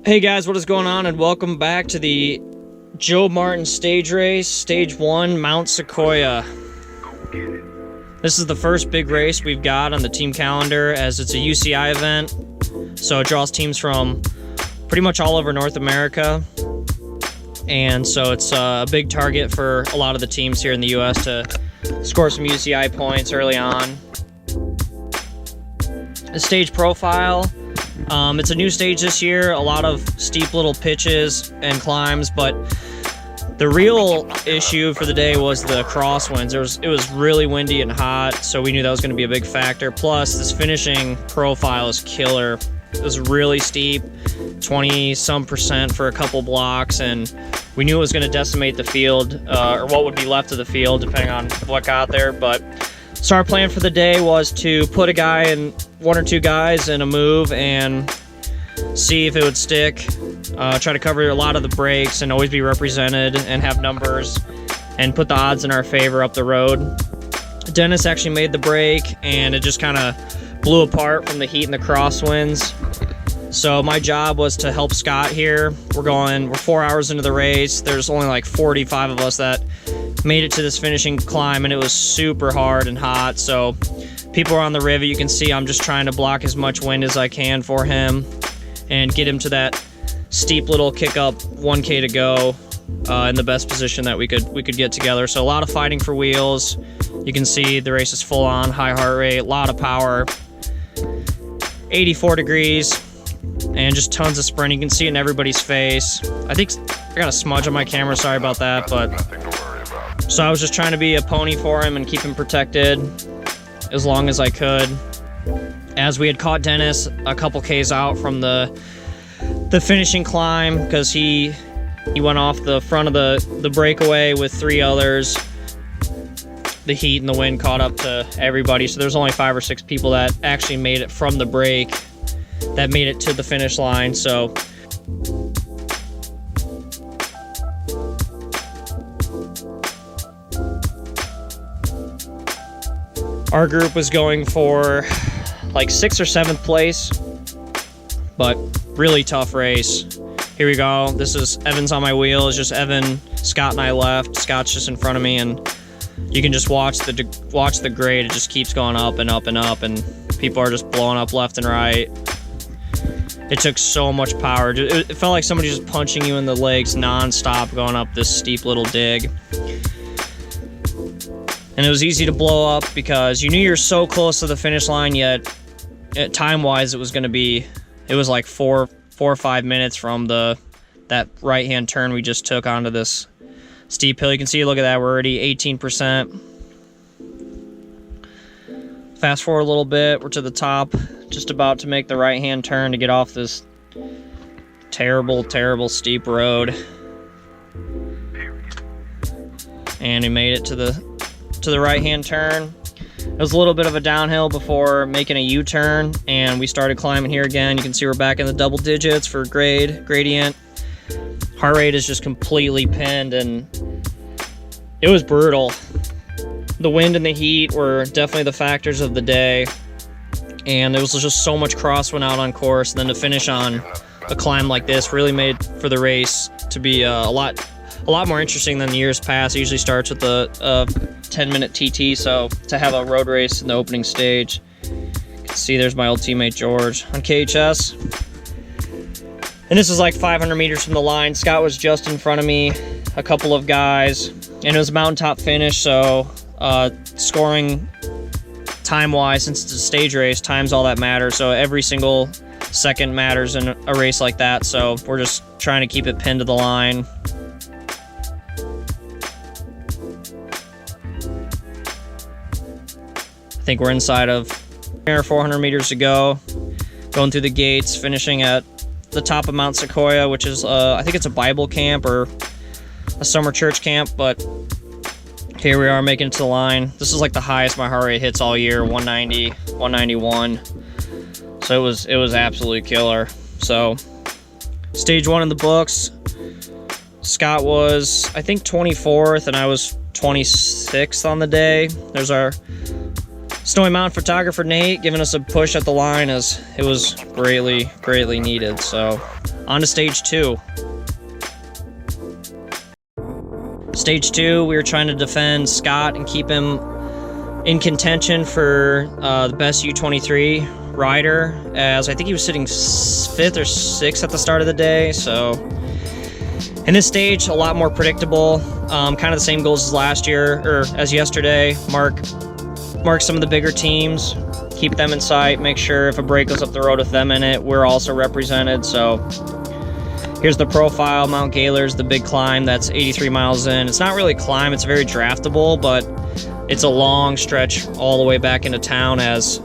Hey guys, what is going on, and welcome back to the Joe Martin stage race, stage 1, Mount Sequoia. This is the first big race we've got on the team calendar, as it's a UCI event, so it draws teams from pretty much all over North America, and so it's a big target for a lot of the teams here in the US to score some UCI points early on. The stage profile, it's a new stage this year, a lot of steep little pitches and climbs, but the real issue for the day was the crosswinds. It was really windy and hot, so we knew that was going to be a big factor. Plus, this finishing profile is killer. It was really steep, 20-some% for a couple blocks, and we knew it was going to decimate the field, or what would be left of the field, depending on what got there. But so our plan for the day was to put a guy in, one or two guys in a move and see if it would stick. Try to cover a lot of the breaks and always be represented and have numbers and put the odds in our favor up the road. Dennis actually made the break and it just kind of blew apart from the heat and the crosswinds. So my job was to help Scott here. We're 4 hours into the race. There's only like 45 of us that made it to this finishing climb, and it was super hard and hot. So people are on the rivet. You can see I'm just trying to block as much wind as I can for him and get him to that steep little kick up 1K to go in the best position that we could get together. So a lot of fighting for wheels. You can see the race is full on, high heart rate, a lot of power, 84 degrees, and just tons of sprint. You can see it in everybody's face. I think I got a smudge on my camera, sorry about that, but so I was just trying to be a pony for him and keep him protected as long as I could. As we had caught Dennis a couple Ks out from the finishing climb, because he went off the front of the breakaway with 3 others. The heat and the wind caught up to everybody, so there's only 5 or 6 people that actually made it from the break that made it to the finish line. So our group was going for like 6th or 7th place, but really tough race. Here we go. This is Evan's on my wheel. It's just Evan, Scott, and I left. Scott's just in front of me, and you can just watch the grade. It just keeps going up and up and up, and people are just blowing up left and right. It took so much power. It felt like somebody just punching you in the legs non-stop going up this steep little dig. And it was easy to blow up because you knew you're so close to the finish line, yet time-wise it was like 4 or 5 minutes from that right-hand turn we just took onto this steep hill. You can see, look at that, we're already 18%. Fast forward a little bit, we're to the top, just about to make the right-hand turn to get off this terrible, terrible steep road. And we made it to the right-hand turn. It was a little bit of a downhill before making a U-turn, and we started climbing here again. You can see we're back in the double digits for gradient. Heart rate is just completely pinned, and it was brutal. The wind and the heat were definitely the factors of the day, and there was just so much crosswind out on course. And then to finish on a climb like this really made for the race to be a lot more interesting than the years past. It usually starts with a 10-minute TT, so to have a road race in the opening stage. You can see there's my old teammate George on KHS. And this is like 500 meters from the line. Scott was just in front of me, a couple of guys, and it was a mountaintop finish, so scoring time-wise, since it's a stage race, time's all that matters, so every single second matters in a race like that, so we're just trying to keep it pinned to the line. I think we're inside of 400 meters to go, going through the gates, finishing at the top of Mount Sequoia, which is I think it's a Bible camp or a summer church camp, but here we are making it to the line. This is like the highest my heart rate hits all year, 190, 191. So it was absolutely killer. So stage 1 in the books. Scott was, I think, 24th, and I was 26th on the day. There's our Snowy Mountain photographer Nate giving us a push at the line, as it was greatly needed. So On to stage 2. Stage 2, we were trying to defend Scott and keep him in contention for the best U23 rider, as I think he was sitting 5th or 6th at the start of the day. So in this stage, a lot more predictable, kind of the same goals as last year, or as yesterday. Mark some of the bigger teams, keep them in sight, make sure if a break goes up the road with them in it, we're also represented. So here's the profile. Mount Gayler's the big climb that's 83 miles in. It's not really a climb, it's very draftable, but it's a long stretch all the way back into town, as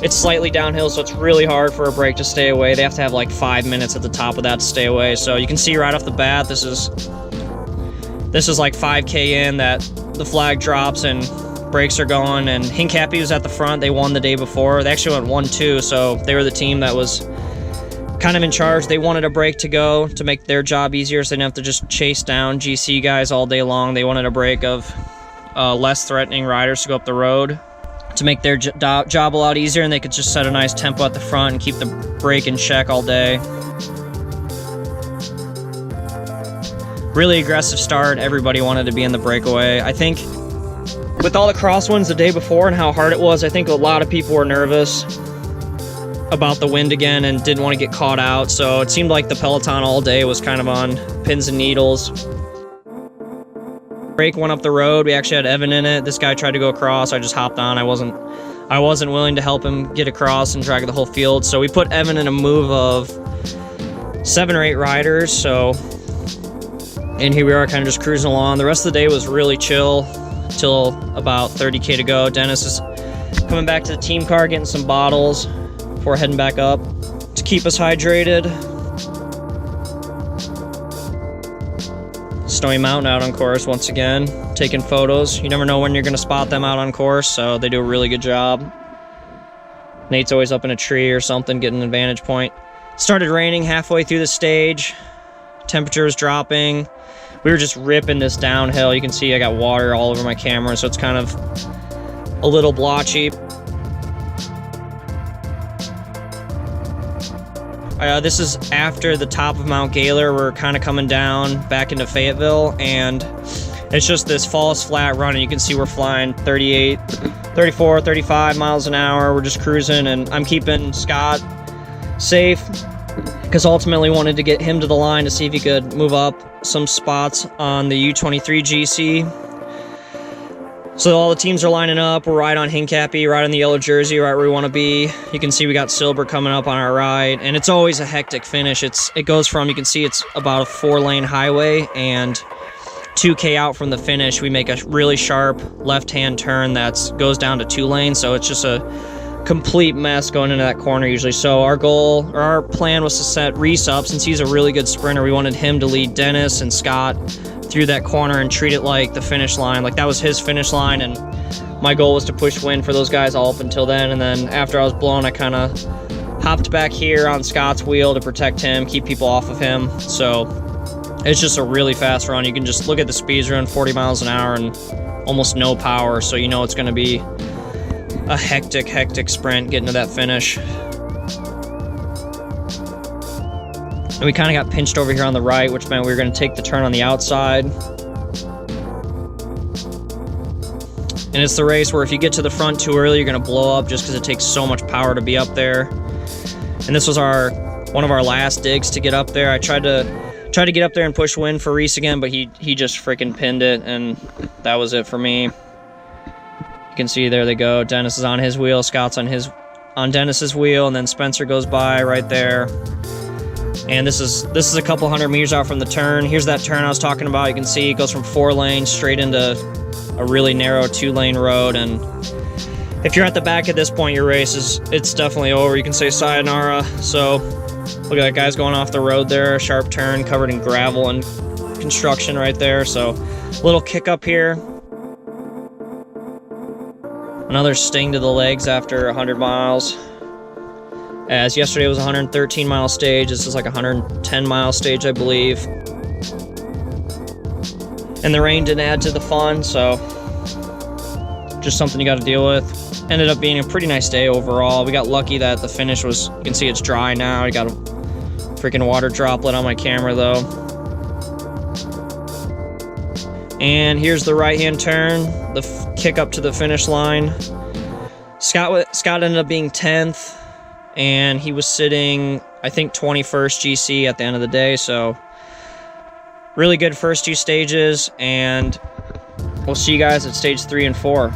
it's slightly downhill, so it's really hard for a break to stay away. They have to have like 5 minutes at the top of that to stay away. So you can see right off the bat, this is like 5K in that the flag drops and brakes are going, and Hincapie was at the front. They won the day before. They actually went 1-2, so they were the team that was kind of in charge. They wanted a break to go to make their job easier, so they didn't have to just chase down GC guys all day long. They wanted a break of less threatening riders to go up the road to make their job a lot easier, and they could just set a nice tempo at the front and keep the brake in check all day. Really aggressive start. Everybody wanted to be in the breakaway. I think with all the crosswinds the day before and how hard it was, I think a lot of people were nervous about the wind again and didn't want to get caught out. So it seemed like the peloton all day was kind of on pins and needles. Break went up the road. We actually had Evan in it. This guy tried to go across. I just hopped on. I wasn't willing to help him get across and drag the whole field. So we put Evan in a move of 7 or 8 riders. So, and here we are kind of just cruising along. The rest of the day was really chill till about 30K to go. Dennis is coming back to the team car, getting some bottles before heading back up to keep us hydrated. Snowy Mountain out on course once again, taking photos. You never know when you're going to spot them out on course, so they do a really good job. Nate's always up in a tree or something, getting an vantage point. Started raining halfway through the stage. Temperature was dropping. We were just ripping this downhill. You can see I got water all over my camera, so it's kind of a little blotchy. This is after the top of Mount Gayler. We're kind of coming down back into Fayetteville, and it's just this false flat run, and you can see we're flying 38, 34, 35 miles an hour. We're just cruising, and I'm keeping Scott safe because ultimately wanted to get him to the line to see if he could move up some spots on the U23 GC. So all the teams are lining up. We're right on Hincapie, right on the yellow jersey, right where we want to be. You can see we got Silber coming up on our right, and it's always a hectic finish. It goes from, you can see it's about a 4-lane highway, and 2K out from the finish, we make a really sharp left-hand turn that goes down to 2 lanes. So it's just a complete mess going into that corner usually. So our goal, or our plan, was to set Reese up. Since he's a really good sprinter, we wanted him to lead Dennis and Scott through that corner and treat it like the finish line, like that was his finish line, and my goal was to push wind for those guys all up until then. And then after I was blown, I kind of hopped back here on Scott's wheel to protect him, keep people off of him. So it's just a really fast run. You can just look at the speeds, run 40 miles an hour and almost no power, so you know it's going to be a hectic sprint getting to that finish. And we kind of got pinched over here on the right, which meant we were going to take the turn on the outside. And it's the race where if you get to the front too early, you're going to blow up just because it takes so much power to be up there. And this was one of our last digs to get up there. I tried to get up there and push wind for Reese again, but he just freaking pinned it, and that was it for me. You can see there they go. Dennis is on his wheel, Scott's on Dennis's wheel, and then Spencer goes by right there. And this is a couple hundred meters out from the turn. Here's that turn I was talking about. You can see it goes from 4 lanes straight into a really narrow 2-lane road. And if you're at the back at this point, your race it's definitely over. You can say sayonara. So look at that, guy's going off the road there. A sharp turn covered in gravel and construction right there. So little kick up here. Another sting to the legs after 100 miles. As yesterday was a 113-mile stage, this is like a 110-mile stage, I believe. And the rain didn't add to the fun, so just something you got to deal with. Ended up being a pretty nice day overall. We got lucky that the finish was, you can see it's dry now. We got a Freaking water droplet on my camera though. And here's the right-hand turn, the kick up to the finish line. Scott ended up being 10th, and he was sitting, I think, 21st GC at the end of the day, so really good first two stages, and we'll see you guys at stage 3 and 4.